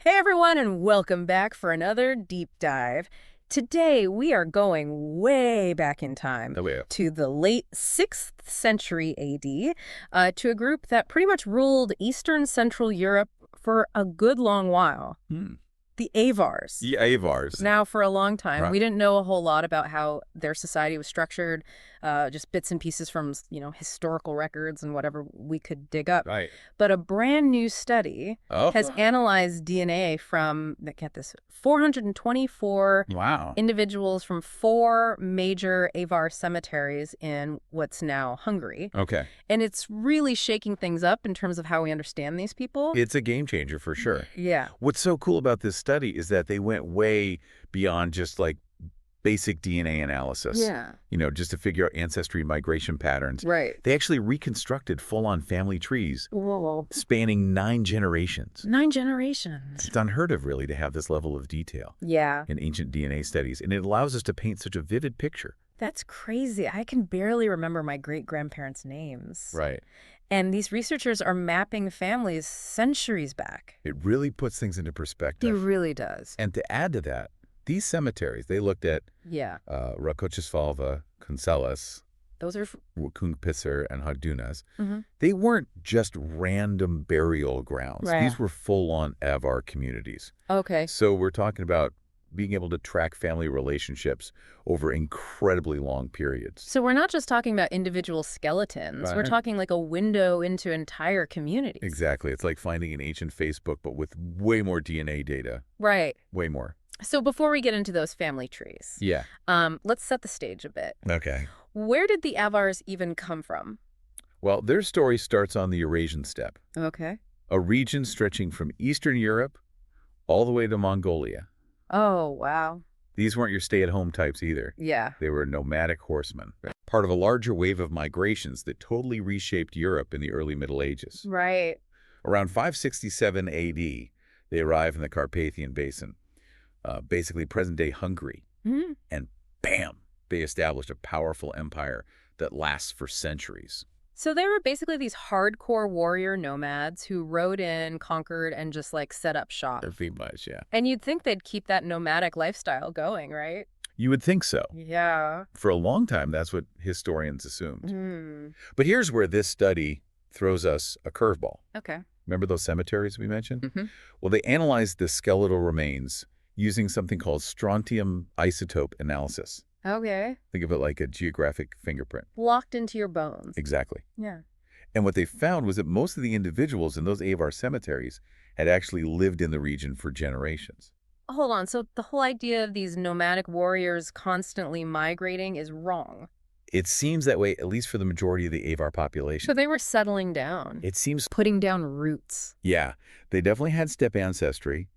Hey everyone, and welcome back for another deep dive. Today we are going way back in time Oh, yeah. to the late 6th century AD, to a group that pretty much ruled Eastern Central Europe for a good long while. The Avars. The Avars. Now, for a long time, Right. we didn't know a whole lot about how their society was structured, just bits and pieces from, historical records and whatever we could dig up. Right. But a brand new study Oh. has analyzed DNA from, get this, 424 Wow. individuals from 4 major Avar cemeteries in what's now Hungary. Okay. And it's really shaking things up in terms of how we understand these people. It's a game changer for sure. Yeah. What's so cool about this study is that they went way beyond just like basic DNA analysis. Yeah. Just to figure out ancestry migration patterns. Right. They actually reconstructed full-on family trees Whoa. spanning 9 generations. 9 generations. It's unheard of, really, to have this level of detail Yeah. in ancient DNA studies, and it allows us to paint such a vivid picture. That's crazy. I can barely remember my great-grandparents' names. Right. And these researchers are mapping families centuries back. It really puts things into It perspective. really does. And to add to that, these cemeteries, they looked at Yeah. Rakoczesvalva, Kuncelas, Those are... Kungpisser, and Hagdunas. Mm-hmm. They weren't just random burial grounds. Right. These were full-on Avar communities. Okay. So we're talking about being able to track family relationships over incredibly long periods. So we're not just talking about individual skeletons. We're Right. talking like a window into entire communities. Exactly. It's like finding an ancient Facebook, but with way more DNA data. Right. Way more. So before we get into those family trees, Yeah. let's set the stage a bit. Okay. Where did the Avars even come from? Well, their story starts on the Eurasian steppe, Okay. a region stretching from Eastern Europe all the way to Mongolia. Oh, wow. These weren't your stay-at-home types either. Yeah. They were nomadic horsemen, part of a larger wave of migrations that totally reshaped Europe in the early Middle Ages. Right. Around 567 AD, they arrive in the Carpathian Basin, basically present-day Hungary, Mm-hmm. and bam, they established a powerful empire that lasts for centuries. So they were basically these hardcore warrior nomads who rode in, conquered, and just like set up shop. Pretty much, yeah. And you'd think they'd keep that nomadic lifestyle going, right? You would think so. Yeah. For a long time, that's what historians assumed. Mm. But here's where this study throws us a curveball. Okay. Remember those cemeteries we mentioned? Mm-hmm. Well, they analyzed the skeletal remains using something called strontium isotope analysis. Okay. Think of it like a geographic fingerprint. Locked into your bones. Exactly. Yeah. And what they found was that most of the individuals in those Avar cemeteries had actually lived in the region for generations. Hold on. So the whole idea of these nomadic warriors constantly migrating is wrong. It seems that way, at least for the majority of the Avar So population. they were settling down, It seems, putting down roots. yeah, they definitely had steppe ancestry,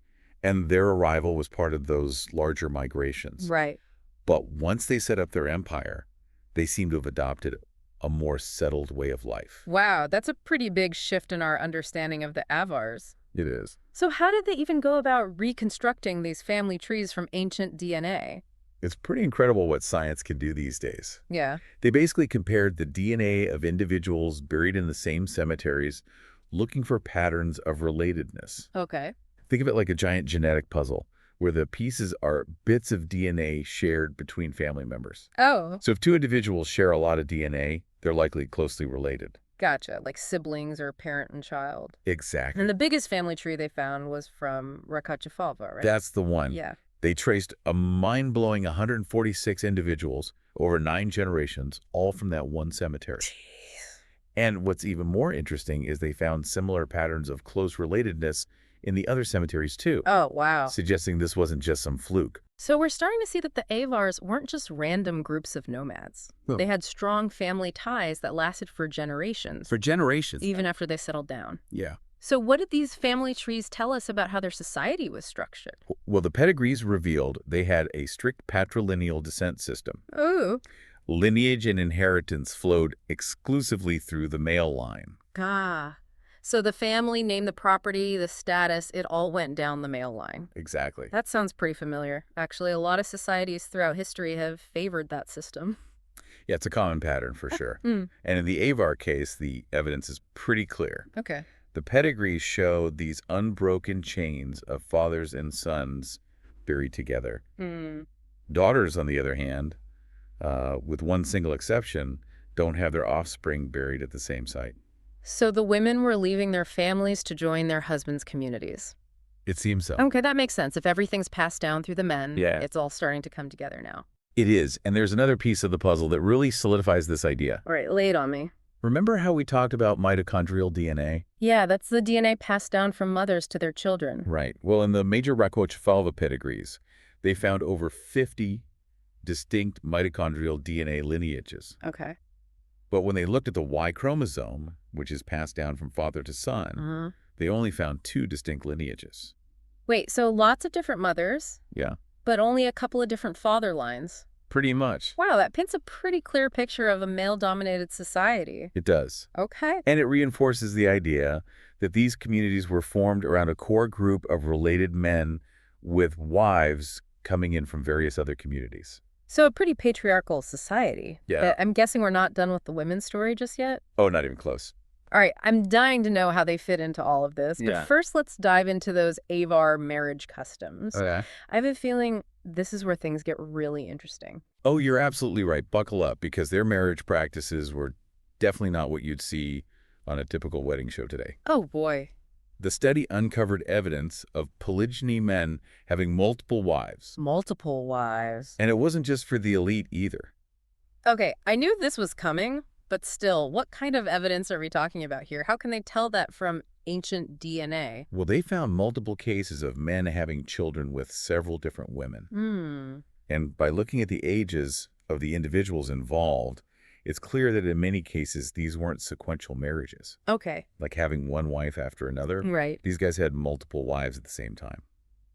and their arrival was part of those larger migrations. Right. But once they set up their empire, they seem to have adopted a more settled way of life. Wow, that's a pretty big shift in our understanding of the Avars. It is. So how did they even go about reconstructing these family trees from ancient DNA? It's pretty incredible what science can do these days. Yeah. They basically compared the DNA of individuals buried in the same cemeteries, looking for patterns of relatedness. Okay. Think of it like a giant genetic puzzle, where the pieces are bits of DNA shared between family members. Oh, So if 2 individuals share a lot of DNA, they're likely closely related. gotcha. Like siblings or parent and child. Exactly. And the biggest family tree they found was from Rakoczesvalva, right? That's the one. Yeah. They traced a mind-blowing 146 individuals over 9 generations, all from that one cemetery. And what's even more interesting is they found similar patterns of close relatedness in the other cemeteries too, Oh, wow. suggesting this wasn't just some fluke. So we're starting to see that the Avars weren't just random groups of nomads. No. They had strong family ties that lasted for generations, For generations. even after they settled down. Yeah. So what did these family trees tell us about how their society was structured? Well, the pedigrees revealed they had a strict patrilineal descent system. Ooh. Lineage and inheritance flowed exclusively through the male line. Ah. So the family, name, the property, the status, it all went down the male line. Exactly. That sounds pretty familiar. Actually, a lot of societies throughout history have favored that system. Yeah, it's a common pattern for sure. Mm. And in the Avar case, the evidence is pretty clear. Okay. The pedigrees showed these unbroken chains of fathers and sons buried together. Hmm. Daughters, on the other hand, with one single exception, don't have their offspring buried at the same site. So the women were leaving their families to join their husbands' communities. It seems so. Okay, that makes sense. If everything's passed down through the men, Yeah. it's all starting to come together now. It is, and there's another piece of the puzzle that really solidifies this idea. All right, lay it on me. Remember how we talked about mitochondrial DNA? Yeah, that's the DNA passed down from mothers to their children. Right. Well, in the major Raccochifalva pedigrees, they found over 50 distinct mitochondrial DNA lineages. Okay. But when they looked at the Y chromosome, which is passed down from father to son, they only found 2 distinct lineages. Wait, so lots of different mothers, Yeah, but only a couple of different father lines. pretty much. Wow, that paints a pretty clear picture of a male-dominated society. It does. Okay. And it reinforces the idea that these communities were formed around a core group of related men with wives coming in from various other communities. So a pretty patriarchal society. Yeah. I'm guessing we're not done with the women's story just yet? Oh, not even close. All right, I'm dying to know how they fit into all of this. But Yeah. first, let's dive into those Avar marriage customs. Okay. I have a feeling this is where things get really interesting. Oh, you're absolutely right. Buckle up, because their marriage practices were definitely not what you'd see on a typical wedding show today. Oh, boy. The study uncovered evidence of polygyny men having multiple wives. Multiple wives. And it wasn't just for the elite either. Okay, I knew this was coming, but still, what kind of evidence are we talking about here? How can they tell that from ancient DNA? Well, they found multiple cases of men having children with several different women. And by looking at the ages of the individuals involved, it's clear that in many cases, these weren't sequential marriages, Okay. like having one wife after another. Right. These guys had multiple wives at the same time.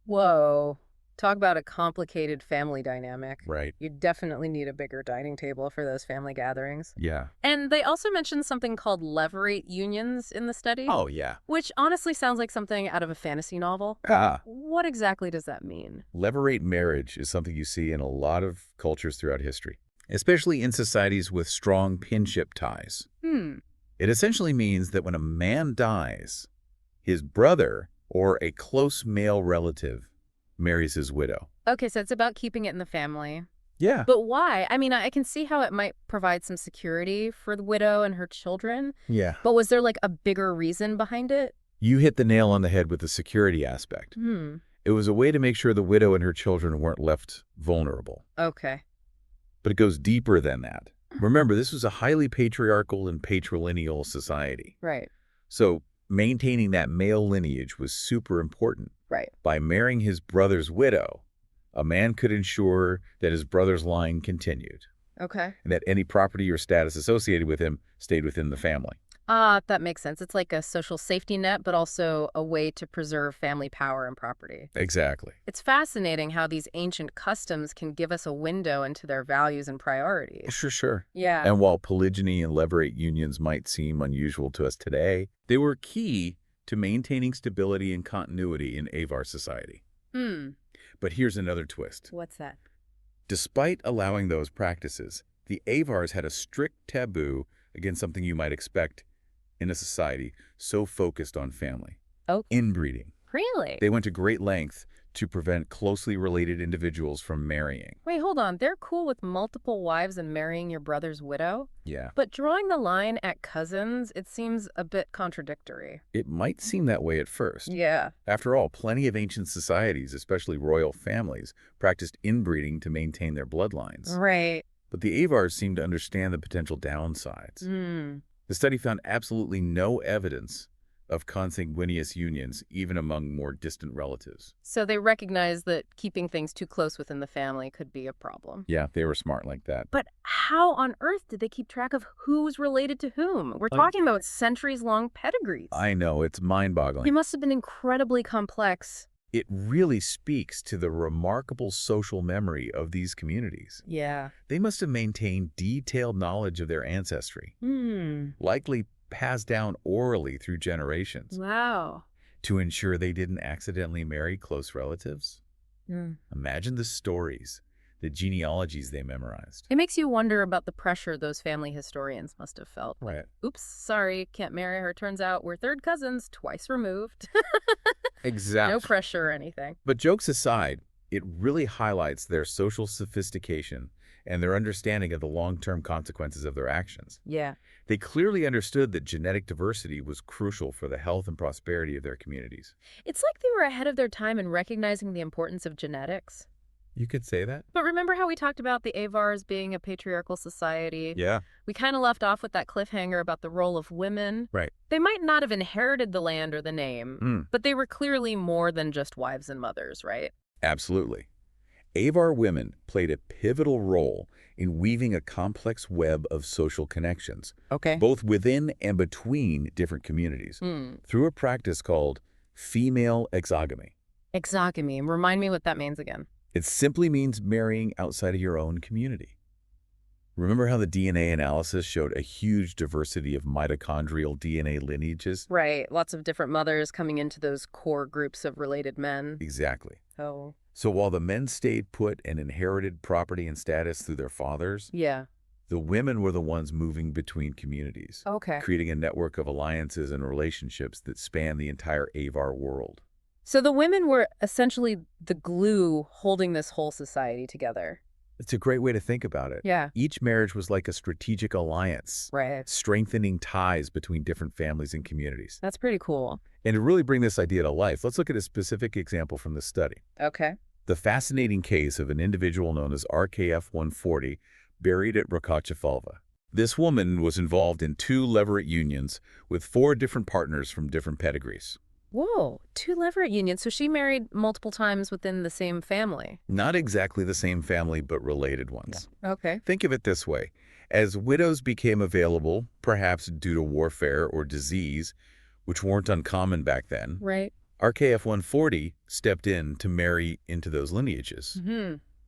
Whoa. Talk about a complicated family dynamic. Right. You definitely need a bigger dining table for those family gatherings. Yeah. And they also mentioned something called levirate unions in the study. Oh, yeah. Which honestly sounds like something out of a fantasy novel. What exactly does that mean? Levirate marriage is something you see in a lot of cultures throughout history, especially in societies with strong kinship ties. It essentially means that when a man dies, his brother or a close male relative marries his widow. Okay, so it's about keeping it in the family. Yeah. But why? I mean, I can see how it might provide some security for the widow and her children. Yeah. But was there like a bigger reason behind it? You hit the nail on the head with the security aspect. It was a way to make sure the widow and her children weren't left vulnerable. Okay. But it goes deeper than that. Remember, this was a highly patriarchal and patrilineal society. Right. So maintaining that male lineage was super important. Right. By marrying his brother's widow, a man could ensure that his brother's line continued, Okay. and that any property or status associated with him stayed within the family. That makes sense. It's like a social safety net, but also a way to preserve family power and property. Exactly. It's fascinating how these ancient customs can give us a window into their values and priorities. Sure. Yeah. And while polygyny and levirate unions might seem unusual to us today, they were key to maintaining stability and continuity in Avar society. But here's another twist. What's that? Despite allowing those practices, the Avars had a strict taboo against something you might expect in a society so focused on family. Oh. Inbreeding. Really? They went to great length to prevent closely related individuals from marrying. Wait, hold on. They're cool with multiple wives and marrying your brother's widow? Yeah. But drawing the line at cousins, it seems a bit contradictory. It might seem that way at first. Yeah. After all, plenty of ancient societies, especially royal families, practiced inbreeding to maintain their bloodlines. Right. But the Avars seemed to understand the potential downsides. The study found absolutely no evidence of consanguineous unions, even among more distant relatives. So they recognize that keeping things too close within the family could be a problem. Yeah, they were smart like that. But how on earth did they keep track of who's related to whom? We're talking about centuries-long pedigrees. I know, it's mind-boggling. It must have been incredibly complex. It really speaks to the remarkable social memory of these communities. Yeah. They must have maintained detailed knowledge of their ancestry, likely passed down orally through generations, Wow. to ensure they didn't accidentally marry close relatives. Imagine the stories the genealogies they memorized. It makes you wonder about the pressure those family historians must have felt. Like, Right. oops, sorry, can't marry her. Turns out we're third cousins, twice removed. No Exactly. pressure or anything. But jokes aside, it really highlights their social sophistication and their understanding of the long-term consequences of their actions. Yeah. They clearly understood that genetic diversity was crucial for the health and prosperity of their communities. It's like they were ahead of their time in recognizing the importance of genetics. You could say that? But remember how we talked about the Avars being a patriarchal society? Yeah. We kind of left off with that cliffhanger about the role of women. Right. They might not have inherited the land or the name, but they were clearly more than just wives and mothers, right? Absolutely. Avar women played a pivotal role in weaving a complex web of social connections, Okay. both within and between different communities, through a practice called female exogamy. Exogamy. Remind me what that means again. It simply means marrying outside of your own community. Remember how the DNA analysis showed a huge diversity of mitochondrial DNA lineages? Right. Lots of different mothers coming into those core groups of related men. Exactly. Oh. So while the men stayed put and inherited property and status through their fathers, Yeah. the women were the ones moving between communities, Okay. creating a network of alliances and relationships that span the entire Avar world. So the women were essentially the glue holding this whole society together. It's a great way to think about it. Yeah. Each marriage was like a strategic alliance, Right. strengthening ties between different families and communities. That's pretty cool. And to really bring this idea to life, let's look at a specific example from the study. Okay. The fascinating case of an individual known as RKF-140, buried at Rakachafalva. This woman was involved in 2 levirate unions with 4 different partners from different pedigrees. Whoa, 2 levirate unions. So she married multiple times within the same family. Not exactly the same family, but related ones. Okay. Think of it this way. As widows became available, perhaps due to warfare or disease, which weren't uncommon back then, Right. RKF-140 stepped in to marry into those lineages.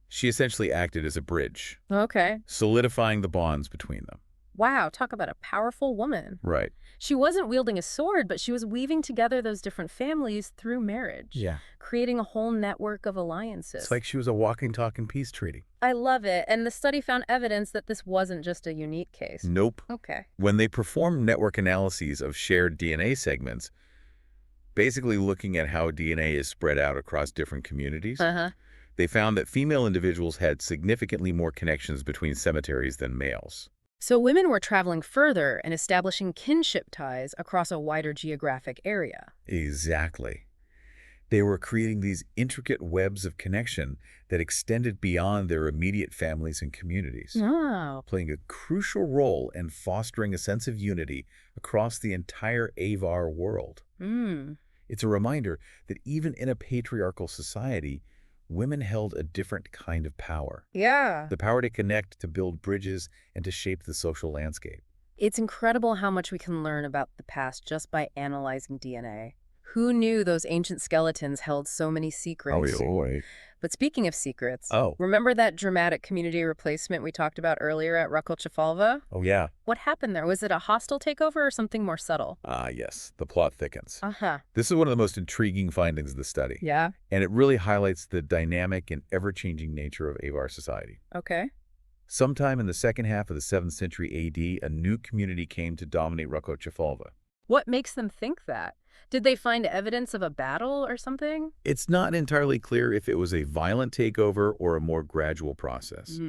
She essentially acted as a bridge, Okay. solidifying the bonds between them. Wow, talk about a powerful woman. Right. She wasn't wielding a sword, but she was weaving together those different families through marriage. Yeah. Creating a whole network of alliances. It's like she was a walking, talking peace treaty. I love it. And the study found evidence that this wasn't just a unique case. Nope. Okay. When they performed network analyses of shared DNA segments, basically looking at how DNA is spread out across different communities, they found that female individuals had significantly more connections between cemeteries than males. So women were traveling further and establishing kinship ties across a wider geographic area. Exactly. They were creating these intricate webs of connection that extended beyond their immediate families and communities, Oh. playing a crucial role in fostering a sense of unity across the entire Avar world. It's a reminder that even in a patriarchal society, women held a different kind of power. Yeah. The power to connect, to build bridges, and to shape the social landscape. It's incredible how much we can learn about the past just by analyzing DNA. Who knew those ancient skeletons held so many secrets? Right. But speaking of secrets, Oh. remember that dramatic community replacement we talked about earlier at Rakachafalva? Oh, yeah. What happened there? Was it a hostile takeover or something more subtle? Ah, yes. The plot thickens. Uh-huh. This is one of the most intriguing findings of the study. Yeah. And it really highlights the dynamic and ever-changing nature of Avar society. Okay. Sometime in the second half of the 7th century AD, a new community came to dominate Rakachafalva. What makes them think that? Did they find evidence of a battle or something? It's not entirely clear if it was a violent takeover or a more gradual process.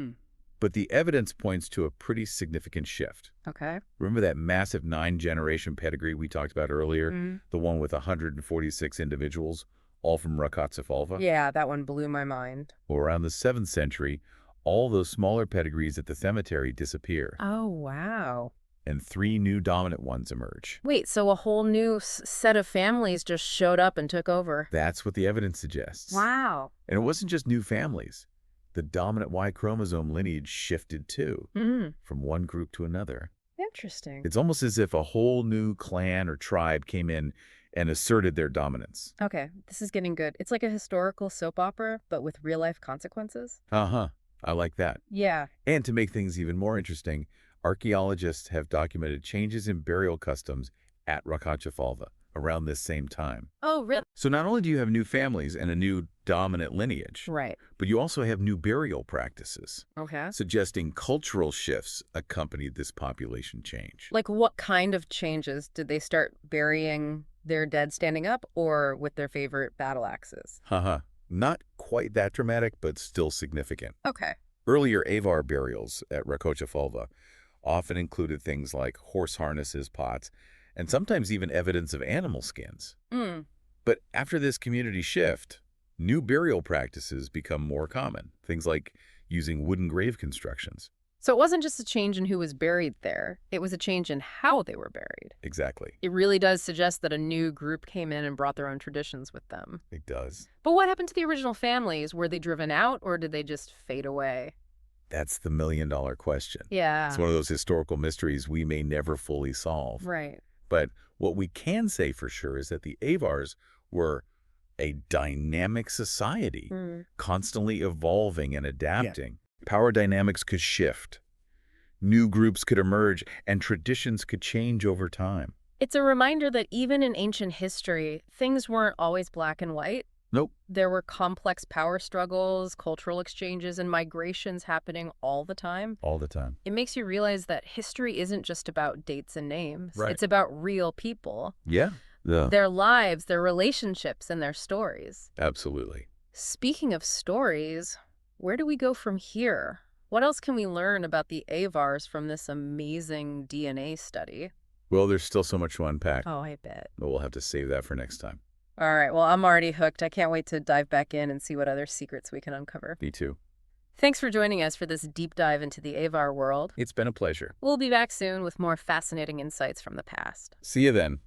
But the evidence points to a pretty significant shift. Okay. Remember that massive 9-generation pedigree we talked about earlier? The one with 146 individuals, all from Rakachafalva? Yeah, that one blew my mind. Well, around the 7th century, all those smaller pedigrees at the cemetery disappear, Oh, wow. and 3 new dominant ones emerge. Wait, so a whole new set of families just showed up and took over? That's what the evidence suggests. Wow. And it wasn't just new families. The dominant Y chromosome lineage shifted too, from one group to another. Interesting. It's almost as if a whole new clan or tribe came in and asserted their dominance. Okay, this is getting good. It's like a historical soap opera, but with real-life consequences. Uh-huh. I like that. Yeah. And to make things even more interesting, archaeologists have documented changes in burial customs at Rakachafalva. around this same time. Oh, really? So not only do you have new families and a new dominant lineage, Right. but you also have new burial practices, Okay. suggesting cultural shifts accompanied this population change. Like, what kind of changes? Did they start burying their dead standing up or with their favorite battle axes? Haha. Not quite that dramatic, but still significant. Okay. Earlier Avar burials at Roccafalva often included things like horse harnesses, pots, and sometimes even evidence of animal skins. Mm. But after this community shift, new burial practices become more common. Things like using wooden grave constructions. So it wasn't just a change in who was buried there. It was a change in how they were buried. Exactly. It really does suggest that a new group came in and brought their own traditions with them. It does. But what happened to the original families? Were they driven out or did they just fade away? That's the million-dollar question. Yeah. It's one of those historical mysteries we may never fully solve. Right. But what we can say for sure is that the Avars were a dynamic society, constantly evolving and adapting. Power dynamics could shift. New groups could emerge, and traditions could change over time. It's a reminder that even in ancient history, things weren't always black and white. Nope. There were complex power struggles, cultural exchanges, and migrations happening all the time. All the time. It makes you realize that history isn't just about dates and names. Right. It's about real people. Yeah. Their lives, their relationships, and their stories. Absolutely. Speaking of stories, where do we go from here? What else can we learn about the Avars from this amazing DNA study? Well, there's still so much to unpack. Oh, I bet. But we'll have to save that for next time. All right, well, I'm already hooked. I can't wait to dive back in and see what other secrets we can uncover. Me too. Thanks for joining us for this deep dive into the Avar world. It's been a pleasure. We'll be back soon with more fascinating insights from the past. See you then.